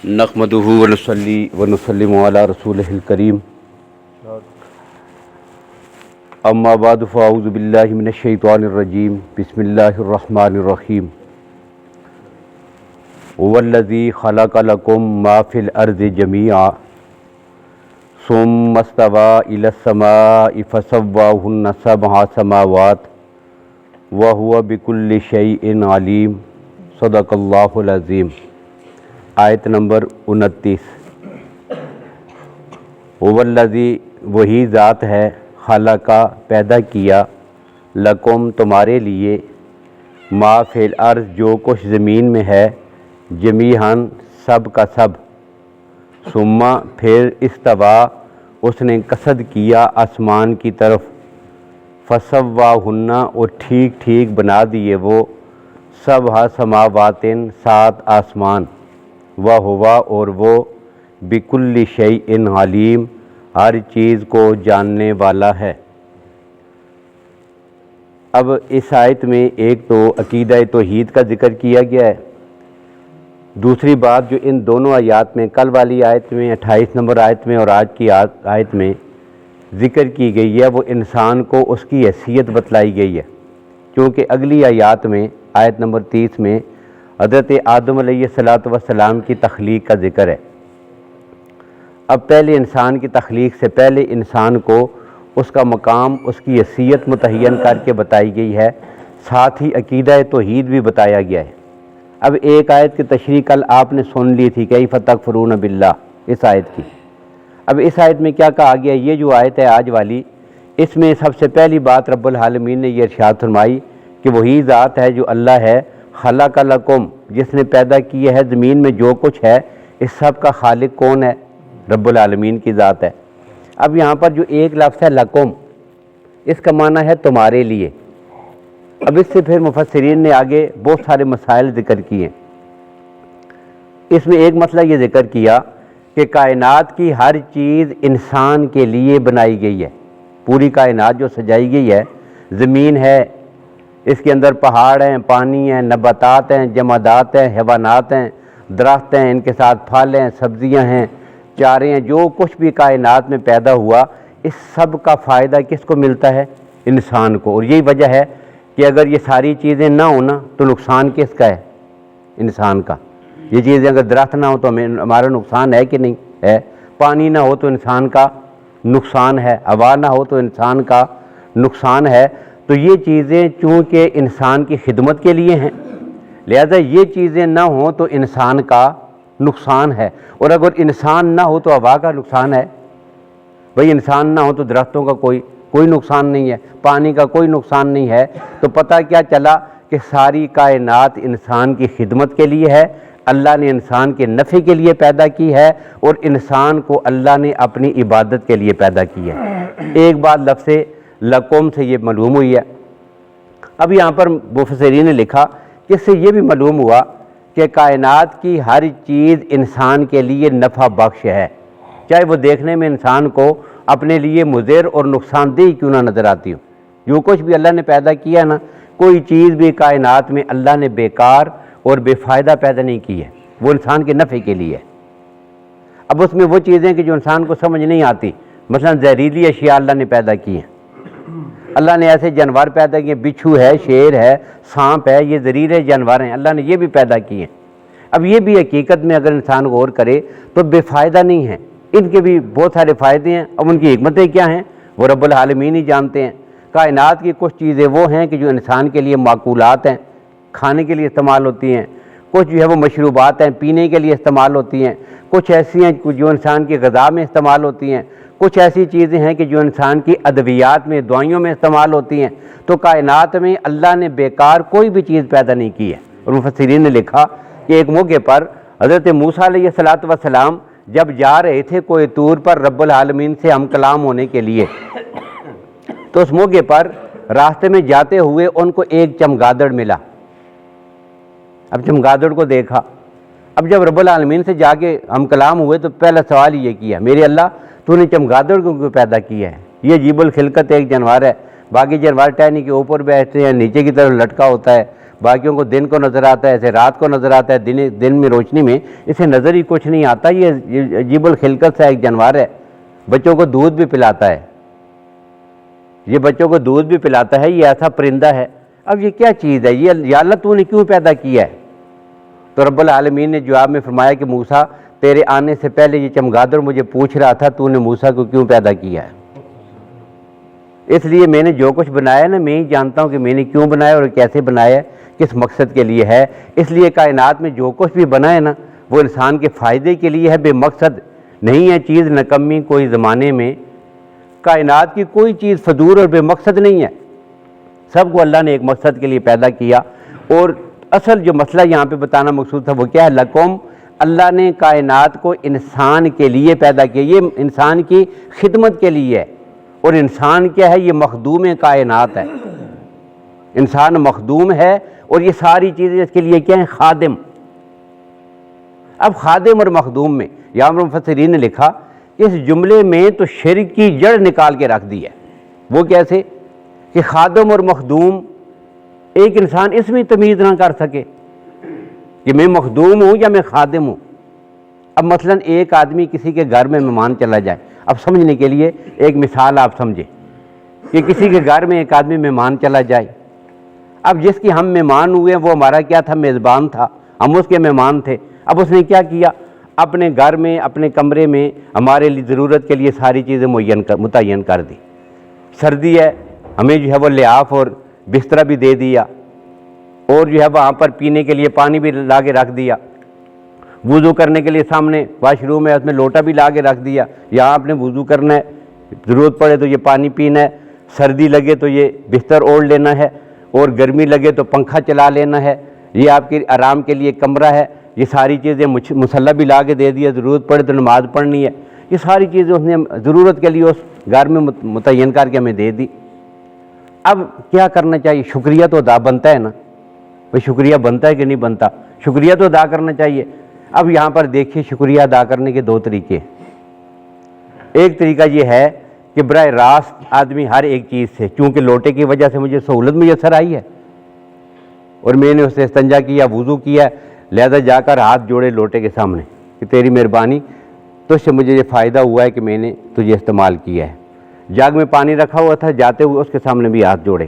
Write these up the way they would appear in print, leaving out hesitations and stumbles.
نحمدہ ونصلی ونسلم علی رسولہ الکریم اما بعد فاعوذ باللہ من الشیطان الرجیم بسم اللہ الرحمن الرحیم والذی خلق لکم ما فی الارض جمیعا ثم استوى الی السماء فسواہن سبع سماوات وہو بکل شیء علیم صدق اللہ العظیم۔ آیت نمبر 29۔ والذی وہی ذات ہے خلقہ پیدا کیا لکم تمہارے لیے ما فی الارض جو کچھ زمین میں ہے جمیعاً سب کا سب ثم پھر استوا اس نے قصد کیا آسمان کی طرف فسواہن اور ٹھیک ٹھیک بنا دیے وہ سبع سماوات 7 آسمان وہوا اور وہ بکل شیء علیم ہر چیز کو جاننے والا ہے۔ اب اس آیت میں ایک تو عقیدہ توحید کا ذکر کیا گیا ہے، دوسری بات جو ان دونوں آیات میں کل والی آیت میں 28 نمبر آیت میں اور آج کی آیت میں ذکر کی گئی ہے وہ انسان کو اس کی حیثیت بتلائی گئی ہے، کیونکہ اگلی آیات میں آیت نمبر 30 میں حضرت آدم علیہ السلام کی تخلیق کا ذکر ہے۔ اب پہلے انسان کی تخلیق سے پہلے انسان کو اس کا مقام اس کی حیثیت متعین کر کے بتائی گئی ہے، ساتھ ہی عقیدہ توحید بھی بتایا گیا ہے۔ اب ایک آیت کی تشریح کل آپ نے سن لی تھی کیف تکفرون باللہ، اس آیت کی۔ اب اس آیت میں کیا کہا گیا؟ یہ جو آیت ہے آج والی، اس میں سب سے پہلی بات رب العالمین نے یہ ارشاد فرمائی کہ وہی ذات ہے جو اللہ ہے خلق لکم، جس نے پیدا کیا ہے زمین میں جو کچھ ہے، اس سب کا خالق کون ہے؟ رب العالمین کی ذات ہے۔ اب یہاں پر جو ایک لفظ ہے لکم، اس کا معنی ہے تمہارے لیے۔ اب اس سے پھر مفسرین نے آگے بہت سارے مسائل ذکر کیے۔ اس میں ایک مسئلہ یہ ذکر کیا کہ کائنات کی ہر چیز انسان کے لیے بنائی گئی ہے۔ پوری کائنات جو سجائی گئی ہے، زمین ہے، اس کے اندر پہاڑ ہیں، پانی ہیں، نباتات ہیں، جمادات ہیں، حیوانات ہیں، درخت ہیں، ان کے ساتھ پھل ہیں، سبزیاں ہیں، چارے ہیں، جو کچھ بھی کائنات میں پیدا ہوا اس سب کا فائدہ کس کو ملتا ہے؟ انسان کو۔ اور یہی وجہ ہے کہ اگر یہ ساری چیزیں نہ ہونا تو نقصان کس کا ہے؟ انسان کا۔ یہ چیزیں اگر درخت نہ ہو تو ہمارا نقصان ہے کہ نہیں ہے؟ پانی نہ ہو تو انسان کا نقصان ہے، ہوا نہ ہو تو انسان کا نقصان ہے۔ تو یہ چیزیں چونکہ انسان کی خدمت کے لیے ہیں، لہذا یہ چیزیں نہ ہوں تو انسان کا نقصان ہے۔ اور اگر انسان نہ ہو تو ہوا کا نقصان ہے، بھئی انسان نہ ہو تو درختوں کا کوئی نقصان نہیں ہے، پانی کا کوئی نقصان نہیں ہے۔ تو پتہ کیا چلا کہ ساری کائنات انسان کی خدمت کے لیے ہے، اللہ نے انسان کے نفع کے لیے پیدا کی ہے، اور انسان کو اللہ نے اپنی عبادت کے لیے پیدا کی ہے۔ ایک بات لفظ لکم سے یہ معلوم ہوئی ہے۔ اب یہاں پر مفسرین نے لکھا کہ اس سے یہ بھی معلوم ہوا کہ کائنات کی ہر چیز انسان کے لیے نفع بخش ہے، چاہے وہ دیکھنے میں انسان کو اپنے لیے مضر اور نقصان دہ کیوں نہ نظر آتی ہو۔ جو کچھ بھی اللہ نے پیدا کیا نا، کوئی چیز بھی کائنات میں اللہ نے بیکار اور بے فائدہ پیدا نہیں کی ہے، وہ انسان کے نفع کے لیے ہے۔ اب اس میں وہ چیزیں کہ جو انسان کو سمجھ نہیں آتی، مثلا زہریلی اشیاء اللہ نے پیدا کی ہیں، اللہ نے ایسے جانور پیدا کیے، بچھو ہے، شیر ہے، سانپ ہے، یہ زہریلے جانور ہیں، اللہ نے یہ بھی پیدا کیے ہیں۔ اب یہ بھی حقیقت میں اگر انسان غور کرے تو بے فائدہ نہیں ہیں، ان کے بھی بہت سارے فائدے ہیں۔ اب ان کی حکمتیں کیا ہیں وہ رب العالمین ہی جانتے ہیں۔ کائنات کی کچھ چیزیں وہ ہیں کہ جو انسان کے لیے معقولات ہیں، کھانے کے لیے استعمال ہوتی ہیں، کچھ جو ہے وہ مشروبات ہیں، پینے کے لیے استعمال ہوتی ہیں، کچھ ایسی ہیں جو انسان کی غذا میں استعمال ہوتی ہیں، کچھ ایسی چیزیں ہیں کہ جو انسان کی ادویات میں، دوائیوں میں استعمال ہوتی ہیں۔ تو کائنات میں اللہ نے بیکار کوئی بھی چیز پیدا نہیں کی ہے۔ اور مفسرین نے لکھا کہ ایک موقع پر حضرت موسیٰ علیہ السلام جب جا رہے تھے کوہ طور پر رب العالمین سے ہم کلام ہونے کے لیے، تو اس موقع پر راستے میں جاتے ہوئے ان کو ایک چمگادڑ ملا۔ اب چمگادڑ کو دیکھا، اب جب رب العالمین سے جا کے ہم کلام ہوئے تو پہلا سوال یہ کیا، میرے اللہ تو نے چمگادڑ کو کیوں پیدا کیا ہے؟ یہ عجیب الخلقت ایک جانور ہے، باقی جانور ٹہنی کے اوپر بیٹھتے ہیں، نیچے کی طرف لٹکا ہوتا ہے، باقیوں کو دن کو نظر آتا ہے، ایسے رات کو نظر آتا ہے، دن میں روشنی میں اسے نظر ہی کچھ نہیں آتا۔ یہ عجیب الخلقت سا ایک جانور ہے، بچوں کو دودھ بھی پلاتا ہے، یہ بچوں کو دودھ بھی پلاتا ہے، یہ ایسا پرندہ ہے۔ اب یہ کیا چیز ہے؟ یہ یا اللہ تو نے کیوں پیدا کیا ہے؟ تو رب العالمین نے جواب میں فرمایا کہ موسیٰ تیرے آنے سے پہلے یہ چمگادڑ مجھے پوچھ رہا تھا تو نے موسیٰ کو کیوں پیدا کیا ہے، اس لیے میں نے جو کچھ بنایا نا میں ہی جانتا ہوں کہ میں نے کیوں بنایا اور کیسے بنایا ہے، کس مقصد کے لیے ہے۔ اس لیے کائنات میں جو کچھ بھی بنا ہے نا وہ انسان کے فائدے کے لیے ہے، بے مقصد نہیں ہے چیز نکمی کوئی زمانے میں۔ کائنات کی کوئی چیز فضول اور بے مقصد نہیں ہے، سب کو اللہ نے ایک مقصد کے لیے پیدا کیا۔ اور اصل جو مسئلہ یہاں پہ بتانا مقصود تھا وہ کیا ہے؟ لکم، اللہ نے کائنات کو انسان کے لیے پیدا کیا، یہ انسان کی خدمت کے لیے ہے۔ اور انسان کیا ہے؟ یہ مخدوم کائنات ہے، انسان مخدوم ہے، اور یہ ساری چیزیں اس کے لیے کیا ہیں؟ خادم۔ اب خادم اور مخدوم میں یہاں پر مفسرین نے لکھا اس جملے میں تو شرک کی جڑ نکال کے رکھ دی ہے۔ وہ کیسے کہ خادم اور مخدوم ایک انسان اس میں تمیز نہ کر سکے کہ میں مخدوم ہوں یا میں خادم ہوں۔ اب مثلا ایک آدمی کسی کے گھر میں مہمان چلا جائے، اب سمجھنے کے لیے ایک مثال آپ سمجھیں کہ کسی کے گھر میں ایک آدمی مہمان چلا جائے، اب جس کی ہم مہمان ہوئے وہ ہمارا کیا تھا؟ میزبان تھا، ہم اس کے مہمان تھے۔ اب اس نے کیا کیا؟ اپنے گھر میں اپنے کمرے میں ہمارے لیے ضرورت کے لیے ساری چیزیں متعین کر دی۔ سردی ہے ہمیں جو ہے وہ لحاف اور بستر بھی دے دیا، اور جو ہے وہاں پر پینے کے لیے پانی بھی لا کے رکھ دیا، وضو کرنے کے لیے سامنے واش روم ہے اس میں لوٹا بھی لا کے رکھ دیا، یہاں آپ نے وضو کرنا ہے، ضرورت پڑے تو یہ پانی پینا ہے، سردی لگے تو یہ بستر اوڑھ لینا ہے، اور گرمی لگے تو پنکھا چلا لینا ہے، یہ آپ کے آرام کے لیے کمرہ ہے، یہ ساری چیزیں مصلی بھی لا کے دے دیا، ضرورت پڑے تو نماز پڑھنی ہے، یہ ساری چیزیں اس نے ضرورت کے لیے اس گھر میں متعین کر کے ہمیں دے دی۔ اب کیا کرنا چاہیے؟ شکریہ تو ادا بنتا ہے نا، بھائی شکریہ بنتا ہے کہ نہیں بنتا؟ شکریہ تو ادا کرنا چاہیے۔ اب یہاں پر دیکھیے شکریہ ادا کرنے کے دو طریقے۔ ایک طریقہ یہ ہے کہ براہ راست آدمی ہر ایک چیز سے، چونکہ لوٹے کی وجہ سے مجھے سہولت میسر آئی ہے اور میں نے اس سے استنجا کیا، وضو کیا، لہذا جا کر ہاتھ جوڑے لوٹے کے سامنے کہ تیری مہربانی، تو اس سے مجھے یہ فائدہ ہوا ہے کہ میں نے تجھے استعمال کیا ہے۔ جاگ میں پانی رکھا ہوا تھا، جاتے ہوئے اس کے سامنے بھی ہاتھ جوڑے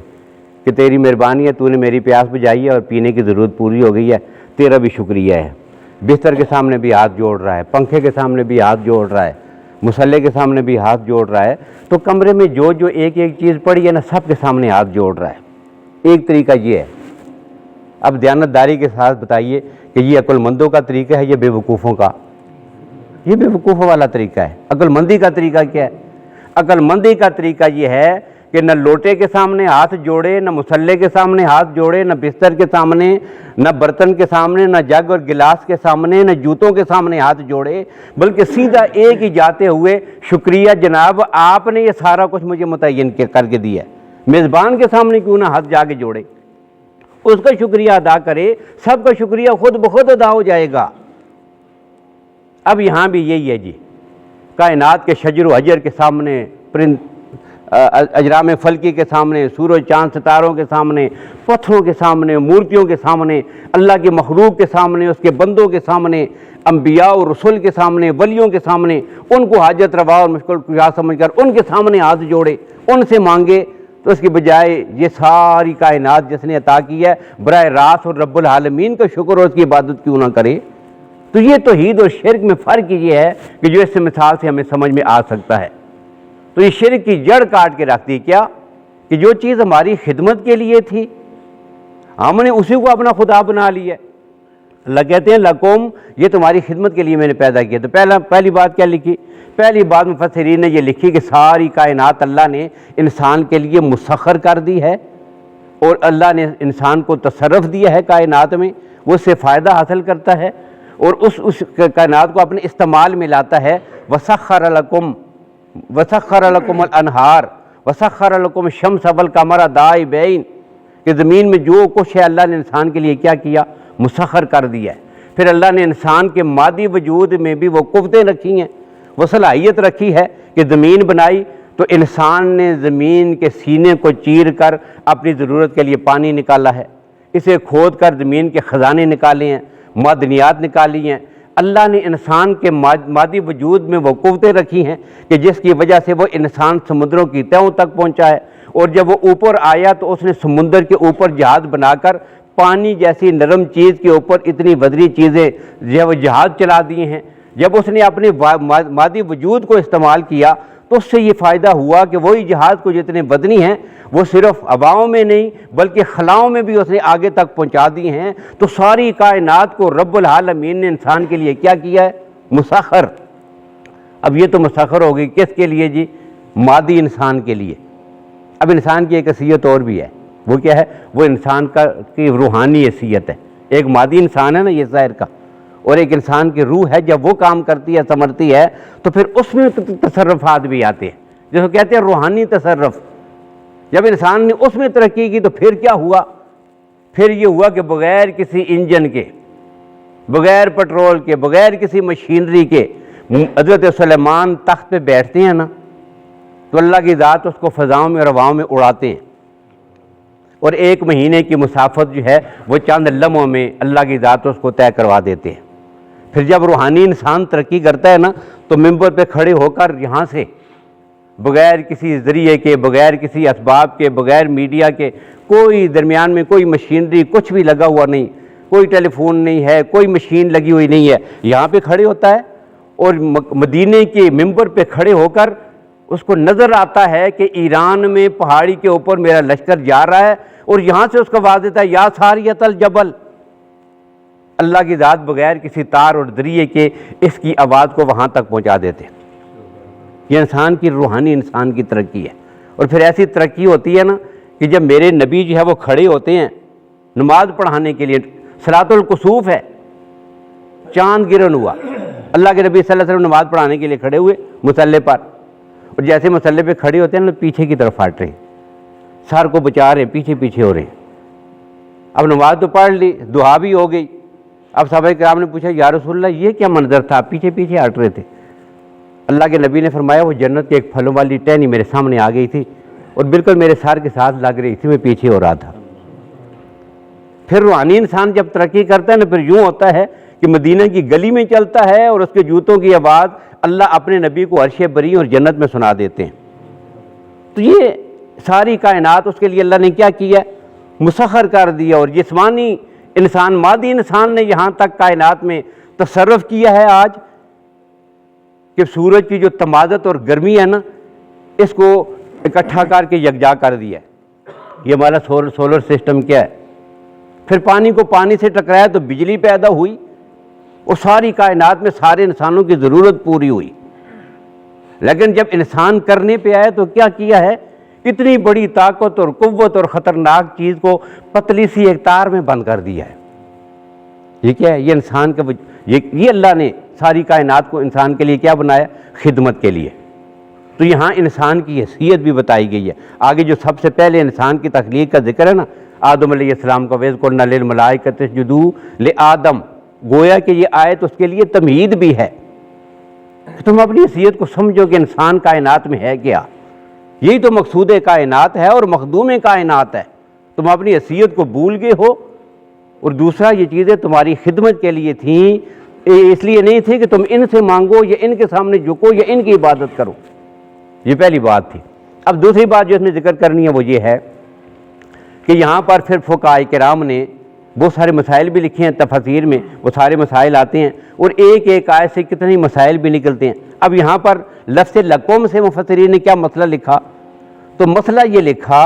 کہ تیری مہربانی ہے، تو نے میری پیاس بجھائی ہے اور پینے کی ضرورت پوری ہو گئی ہے، تیرا بھی شکریہ ہے۔ بستر کے سامنے بھی ہاتھ جوڑ رہا ہے، پنکھے کے سامنے بھی ہاتھ جوڑ رہا ہے، مصلے کے سامنے بھی ہاتھ جوڑ رہا ہے، تو کمرے میں جو جو ایک ایک چیز پڑی ہے نا سب کے سامنے ہاتھ جوڑ رہا ہے۔ ایک طریقہ یہ ہے۔ اب دیانتداری کے ساتھ بتائیے کہ یہ عقل مندوں کا طریقہ ہے یا بے وقوفوں کا؟ یہ بے وقوفوں والا طریقہ ہے۔ عقل مندی کا طریقہ کیا ہے؟ عقل مندی کا طریقہ یہ ہے کہ نہ لوٹے کے سامنے ہاتھ جوڑے، نہ مصلے کے سامنے ہاتھ جوڑے، نہ بستر کے سامنے، نہ برتن کے سامنے، نہ جگ اور گلاس کے سامنے، نہ جوتوں کے سامنے ہاتھ جوڑے، بلکہ سیدھا ایک ہی جاتے ہوئے شکریہ جناب، آپ نے یہ سارا کچھ مجھے متعین کر کے دیا ہے، میزبان کے سامنے کیوں نہ ہاتھ جا کے جوڑے، اس کا شکریہ ادا کرے، سب کا شکریہ خود بخود ادا ہو جائے گا۔ اب یہاں بھی یہی ہے جی، کائنات کے شجر و حجر کے سامنے، اجرام فلکی کے سامنے، سورج چاند ستاروں کے سامنے، پتھروں کے سامنے، مورتیوں کے سامنے، اللہ کے مخلوق کے سامنے، اس کے بندوں کے سامنے، انبیاء اور رسول کے سامنے، ولیوں کے سامنے، ان کو حاجت روا اور مشکل کشا سمجھ کر ان کے سامنے ہاتھ جوڑے، ان سے مانگے، تو اس کی بجائے یہ ساری کائنات جس نے عطا کی ہے براہ راست اور رب العالمین کا شکر اور اس کی عبادت کیوں نہ کرے؟ تو یہ توحید اور شرک میں فرق یہ ہے کہ جو اس سے مثال سے ہمیں سمجھ میں آ سکتا ہے۔ تو یہ شرک کی جڑ کاٹ کے رکھ دی، کیا کہ جو چیز ہماری خدمت کے لیے تھی ہم نے اسی کو اپنا خدا بنا لیا۔ اللہ کہتے ہیں لکم، یہ تمہاری خدمت کے لیے میں نے پیدا کیا۔ تو پہلی بات کیا لکھی؟ پہلی بات مفسرین نے یہ لکھی کہ ساری کائنات اللہ نے انسان کے لیے مسخر کر دی ہے، اور اللہ نے انسان کو تصرف دیا ہے کائنات میں، وہ اس سے فائدہ حاصل کرتا ہے اور اس کائنات کو اپنے استعمال میں لاتا ہے۔ وسخر لکم الانہار وسخر لکم الشمس والقمر دائبین، کہ زمین میں جو کچھ ہے اللہ نے انسان کے لیے کیا کیا؟ مسخر کر دیا ہے۔ پھر اللہ نے انسان کے مادی وجود میں بھی وہ قوتیں رکھی ہیں، وہ صلاحیت رکھی ہے کہ زمین بنائی تو انسان نے زمین کے سینے کو چیر کر اپنی ضرورت کے لیے پانی نکالا ہے، اسے کھود کر زمین کے خزانے نکالے ہیں، معدنیات نکالی ہیں۔ اللہ نے انسان کے مادی وجود میں وہ قوتیں رکھی ہیں کہ جس کی وجہ سے وہ انسان سمندروں کی تہوں تک پہنچا ہے، اور جب وہ اوپر آیا تو اس نے سمندر کے اوپر جہاز بنا کر پانی جیسی نرم چیز کے اوپر اتنی وزنی چیزیں جو ہے وہ جہاز چلا دیے ہیں۔ جب اس نے اپنے مادی وجود کو استعمال کیا تو اس سے یہ فائدہ ہوا کہ وہی جہاز کو جتنے وزنی ہیں وہ صرف ہواؤں میں نہیں بلکہ خلاؤں میں بھی اس نے آگے تک پہنچا دی ہیں۔ تو ساری کائنات کو رب العالمین نے انسان کے لیے کیا کیا ہے؟ مسخر۔ اب یہ تو مسخر ہو گئی کس کے لیے جی؟ مادی انسان کے لیے۔ اب انسان کی ایک حیثیت اور بھی ہے، وہ کیا ہے؟ وہ انسان کی روحانی حیثیت ہے۔ ایک مادی انسان ہے نا یہ ظاہر کا، اور ایک انسان کی روح ہے، جب وہ کام کرتی ہے سمرتی ہے تو پھر اس میں تصرفات بھی آتے ہیں، جس کو کہتے ہیں روحانی تصرف۔ جب انسان نے اس میں ترقی کی تو پھر کیا ہوا؟ پھر یہ ہوا کہ بغیر کسی انجن کے، بغیر پٹرول کے، بغیر کسی مشینری کے حضرت سلیمان تخت پہ بیٹھتے ہیں نا تو اللہ کی ذات اس کو فضاؤں میں اور ہواؤں میں اڑاتے ہیں، اور 1 مہینے کی مسافت جو ہے وہ چند لمحوں میں اللہ کی ذات اس کو طے کروا دیتے ہیں۔ پھر جب روحانی انسان ترقی کرتا ہے نا تو ممبر پہ کھڑے ہو کر یہاں سے بغیر کسی ذریعے کے، بغیر کسی اسباب کے، بغیر میڈیا کے، کوئی درمیان میں کوئی مشینری کچھ بھی لگا ہوا نہیں، کوئی ٹیلی فون نہیں ہے، کوئی مشین لگی ہوئی نہیں ہے، یہاں پہ کھڑے ہوتا ہے اور مدینے کے ممبر پہ کھڑے ہو کر اس کو نظر آتا ہے کہ ایران میں پہاڑی کے اوپر میرا لشکر جا رہا ہے، اور یہاں سے اس کا آواز دیتا ہے یا ساریۃ الجبل۔ اللہ کی ذات بغیر کسی تار اور ذریعے کے اس کی آواز کو وہاں تک پہنچا دیتے ہیں۔ یہ انسان کی روحانی انسان کی ترقی ہے۔ اور پھر ایسی ترقی ہوتی ہے نا کہ جب میرے نبی جو ہے وہ کھڑے ہوتے ہیں نماز پڑھانے کے لیے، صلاۃ الکسوف ہے، چاند گرہن ہوا، اللہ کے نبی صلی اللہ علیہ وسلم نماز پڑھانے کے لیے کھڑے ہوئے مصلی پر، اور جیسے مصلی پہ کھڑے ہوتے ہیں نا پیچھے کی طرف ہٹ رہے ہیں، سر کو بچا رہے ہیں، پیچھے پیچھے ہو رہے ہیں۔ اب نماز تو پڑھ لی، دعا بھی ہو گئی۔ اب صحابہ کرام نے پوچھا یا رسول اللہ یہ کیا منظر تھا، پیچھے پیچھے ہٹ رہے تھے؟ اللہ کے نبی نے فرمایا وہ جنت کی ایک پھلوں والی ٹہنی میرے سامنے آ گئی تھی اور بالکل میرے سر کے ساتھ لگ رہی تھی، میں پیچھے ہو رہا تھا۔ پھر روحانی انسان جب ترقی کرتا ہے نا پھر یوں ہوتا ہے کہ مدینہ کی گلی میں چلتا ہے اور اس کے جوتوں کی آواز اللہ اپنے نبی کو عرش بری اور جنت میں سنا دیتے ہیں۔ تو یہ ساری کائنات اس کے لیے اللہ نے کیا کیا؟ مسخر کر دیا۔ اور جسمانی انسان، مادی انسان نے یہاں تک کائنات میں تصرف کیا ہے آج کہ سورج کی جو تمازت اور گرمی ہے نا اس کو اکٹھا کر کے یکجا کر دیا ہے۔ یہ ہمارا سولر سسٹم کیا ہے؟ پھر پانی کو پانی سے ٹکرایا تو بجلی پیدا ہوئی، اور ساری کائنات میں سارے انسانوں کی ضرورت پوری ہوئی۔ لیکن جب انسان کرنے پہ آئے تو کیا کیا ہے؟ اتنی بڑی طاقت اور قوت اور خطرناک چیز کو پتلی سی ایک تار میں بند کر دیا ہے۔ یہ کیا ہے؟ یہ انسان کا یہ اللہ نے ساری کائنات کو انسان کے لیے کیا بنایا؟ خدمت کے لیے۔ تو یہاں انسان کی حیثیت بھی بتائی گئی ہے۔ آگے جو سب سے پہلے انسان کی تخلیق کا ذکر ہے نا، آدم علیہ السلام کا وَإِذْ قُلْنَا لِلْمَلَائِكَةِ اسْجُدُوا لِآدَمَ، گویا کہ یہ آیت اس کے لیے تمہید بھی ہے کہ تم اپنی حیثیت کو سمجھو کہ انسان کائنات میں ہے کیا۔ یہی تو مقصود کائنات ہے اور مخدوم کائنات ہے۔ تم اپنی حیثیت کو بھول گئے ہو، اور دوسرا یہ چیزیں تمہاری خدمت کے لیے تھیں، اس لیے نہیں تھی کہ تم ان سے مانگو یا ان کے سامنے جھکو یا ان کی عبادت کرو۔ یہ پہلی بات تھی۔ اب دوسری بات جو اس میں ذکر کرنی ہے وہ یہ ہے کہ یہاں پر پھر فقہاء کرام نے بہت سارے مسائل بھی لکھے ہیں، تفاسیر میں وہ سارے مسائل آتے ہیں اور ایک ایک آیت سے کتنے مسائل بھی نکلتے ہیں۔ اب یہاں پر لفظ لکم سے مفسرین نے کیا مسئلہ لکھا؟ تو مسئلہ یہ لکھا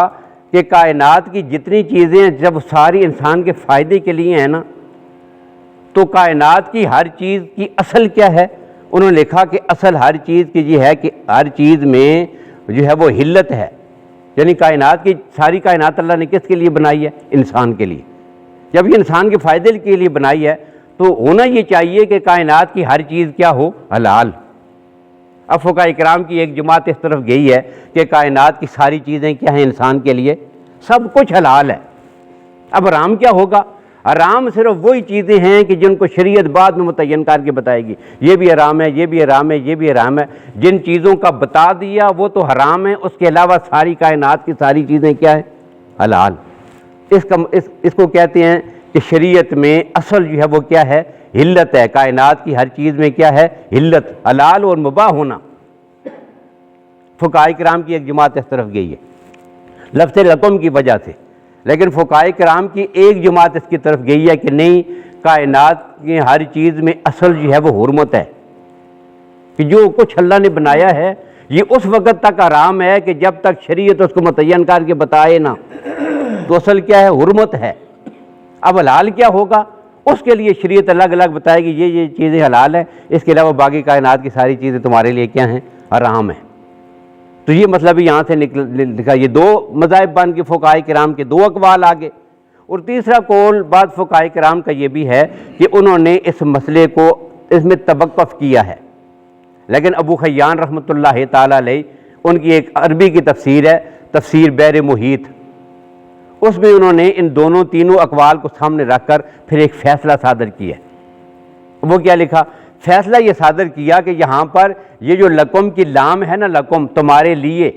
کہ کائنات کی جتنی چیزیں جب ساری انسان کے فائدے کے لیے ہیں نا تو کائنات کی ہر چیز کی اصل کیا ہے؟ انہوں نے لکھا کہ اصل ہر چیز کی یہ ہے کہ ہر چیز میں جو ہے وہ حلت ہے، یعنی کائنات کی ساری کائنات اللہ نے کس کے لیے بنائی ہے؟ انسان کے لیے۔ جب یہ انسان کے فائدے کے لیے بنائی ہے تو ہونا یہ چاہیے کہ کائنات کی ہر چیز کیا ہو؟ حلال۔ اب فقہاء کرام کی ایک جماعت اس طرف گئی ہے کہ کائنات کی ساری چیزیں کیا ہیں؟ انسان کے لیے سب کچھ حلال ہے۔ اب حرام کیا ہوگا؟ حرام صرف وہی چیزیں ہیں کہ جن کو شریعت بعد میں متعین کر کے بتائے گی، یہ بھی حرام ہے، یہ بھی حرام ہے، یہ بھی حرام ہے۔ جن چیزوں کا بتا دیا وہ تو حرام ہے، اس کے علاوہ ساری کائنات کی ساری چیزیں کیا ہیں؟ حلال۔ اس کو کہتے ہیں کہ شریعت میں اصل جو ہے وہ کیا ہے؟ حلت ہے۔ کائنات کی ہر چیز میں کیا ہے؟ حلت، حلال اور مباح ہونا۔ فقہاء کرام کی ایک جماعت اس طرف گئی ہے لفظ لکم کی وجہ سے، لیکن فقہاء کرام کی ایک جماعت اس کی طرف گئی ہے کہ نہیں، کائنات کی ہر چیز میں اصل جو ہے وہ حرمت ہے، کہ جو کچھ اللہ نے بنایا ہے یہ اس وقت تک حرام ہے کہ جب تک شریعت اس کو متعین کر کے بتائے نا، تو اصل کیا ہے؟ حرمت ہے۔ اب حلال کیا ہوگا؟ اس کے لیے شریعت الگ الگ بتائے گی یہ چیزیں حلال ہیں، اس کے علاوہ باقی کائنات کی ساری چیزیں تمہارے لیے کیا ہیں؟ حرام ہیں۔ تو یہ مطلب یہاں سے لکھا، یہ دو مذاہب بن کے فقہاء کرام کے دو اقوال آگے، اور تیسرا قول بعض فقہاء کرام کا یہ بھی ہے کہ انہوں نے اس مسئلے کو اس میں توقف کیا ہے، لیکن ابو خیان رحمۃ اللہ تعالیٰ علیہ ان کی ایک عربی کی تفسیر ہے، تفسیر بحر محیط، اس میں انہوں نے ان دونوں تینوں اقوال کو سامنے رکھ کر پھر ایک فیصلہ صادر کیا۔ وہ کیا لکھا؟ فیصلہ یہ صادر کیا کہ یہاں پر یہ جو لکم کی لام ہے نا، لکم تمہارے لیے،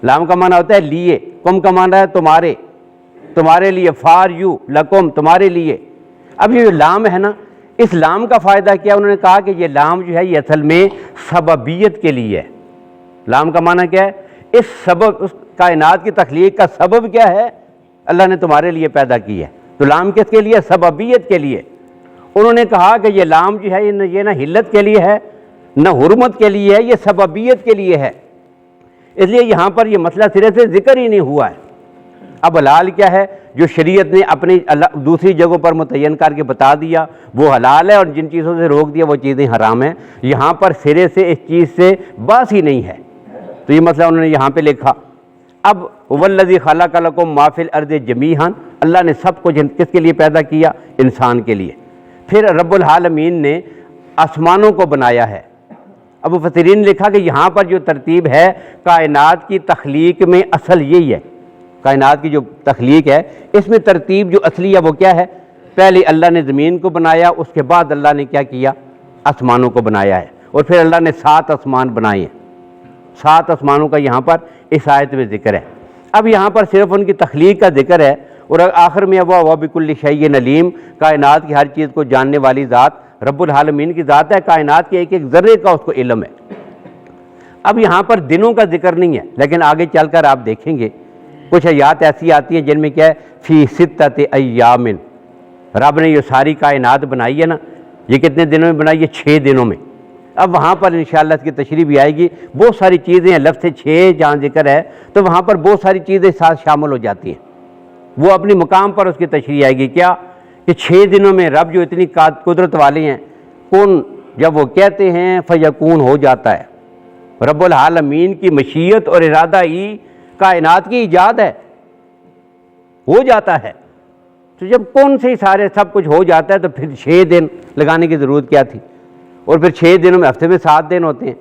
لام کا معنی ہوتا ہے لیے، کم کا معنی ہے تمہارے، تمہارے لیے، فار یو، لکم تمہارے لیے۔ اب یہ جو لام ہے نا، اس لام کا فائدہ کیا؟ انہوں نے کہا کہ یہ لام جو ہے یہ اصل میں سببیت کے لیے ہے۔ لام کا معنی کیا ہے؟ اس سبب، اس کائنات کی تخلیق کا سبب کیا ہے؟ اللہ نے تمہارے لیے پیدا کی ہے۔ تو لام کس کے لیے؟ سببیت کے لیے۔ انہوں نے کہا کہ یہ لام جو ہے یہ نہ حلت کے لیے ہے نہ حرمت کے لیے ہے، یہ سببیت کے لیے ہے، اس لیے یہاں پر یہ مسئلہ سرے سے ذکر ہی نہیں ہوا ہے۔ اب حلال کیا ہے؟ جو شریعت نے اپنی دوسری جگہوں پر متعین کر کے بتا دیا وہ حلال ہے، اور جن چیزوں سے روک دیا وہ چیزیں حرام ہیں۔ یہاں پر سرے سے اس چیز سے باس ہی نہیں ہے، تو یہ مسئلہ انہوں نے یہاں پہ لکھا۔ اب والذی خلق لکم ما فی الارض جمیعا، اللہ نے سب کچھ کس کے لیے پیدا کیا؟ انسان کے لیے۔ پھر رب العالمین نے آسمانوں کو بنایا ہے۔ اب مفسرین نے لکھا کہ یہاں پر جو ترتیب ہے کائنات کی تخلیق میں اصل یہی ہے، کائنات کی جو تخلیق ہے اس میں ترتیب جو اصلی ہے وہ کیا ہے؟ پہلے اللہ نے زمین کو بنایا، اس کے بعد اللہ نے کیا کیا؟ آسمانوں کو بنایا ہے، اور پھر اللہ نے 7 آسمان بنائے ہیں۔ 7 آسمانوں کا یہاں پر اس آیت میں ذکر ہے۔ اب یہاں پر صرف ان کی تخلیق کا ذکر ہے، اور آخر میں وہ بکل شیء علیم، کائنات کی ہر چیز کو جاننے والی ذات رب العالمین کی ذات ہے، کائنات کے ایک ایک ذرے کا اس کو علم ہے۔ اب یہاں پر دنوں کا ذکر نہیں ہے، لیکن آگے چل کر آپ دیکھیں گے کچھ آیات ایسی آتی ہیں جن میں کیا ہے؟ فی ستۃ ایام، رب نے یہ ساری کائنات بنائی ہے نا، یہ کتنے دنوں میں بنائی ہے؟ 6 دنوں میں۔ اب وہاں پر انشاءاللہ اس کی تشریح بھی آئے گی، بہت ساری چیزیں ہیں، لفظ 6 جہاں ذکر ہے تو وہاں پر بہت ساری چیزیں ساتھ شامل ہو جاتی ہیں، وہ اپنی مقام پر اس کی تشریح آئے گی۔ کیا کہ 6 دنوں میں رب جو اتنی قدرت والے ہیں، کون جب وہ کہتے ہیں فیکون ہو جاتا ہے۔ رب العالمین کی مشیت اور ارادہ ہی کائنات کی ایجاد ہے، ہو جاتا ہے۔ تو جب کون سے سارے سب کچھ ہو جاتا ہے تو پھر 6 دن لگانے کی ضرورت کیا تھی؟ اور پھر 6 دنوں میں، ہفتے میں 7 دن ہوتے ہیں،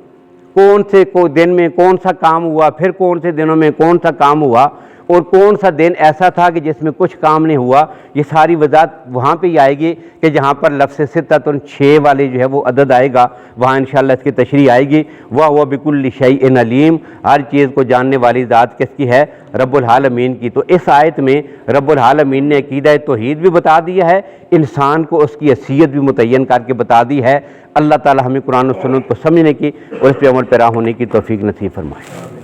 کون سے دن میں کون سا کام ہوا، پھر کون سے دنوں میں کون سا کام ہوا، اور کون سا دن ایسا تھا کہ جس میں کچھ کام نہیں ہوا، یہ ساری وضاحت وہاں پہ ہی آئے گی کہ جہاں پر لفظ ستۃ 6 والے جو ہے وہ عدد آئے گا، وہاں انشاءاللہ اس کی تشریح آئے گی۔ وہ بکل شیء علیم، ہر چیز کو جاننے والی ذات کس کی ہے؟ رب العالمین کی۔ تو اس آیت میں رب العالمین نے عقیدہ توحید بھی بتا دیا ہے، انسان کو اس کی حیثیت بھی متعین کر کے بتا دی ہے۔ اللہ تعالی ہمیں قرآن و سنت کو سمجھنے کی اور اس پہ عمل پیرا ہونے کی توفیق نصیب فرمائے۔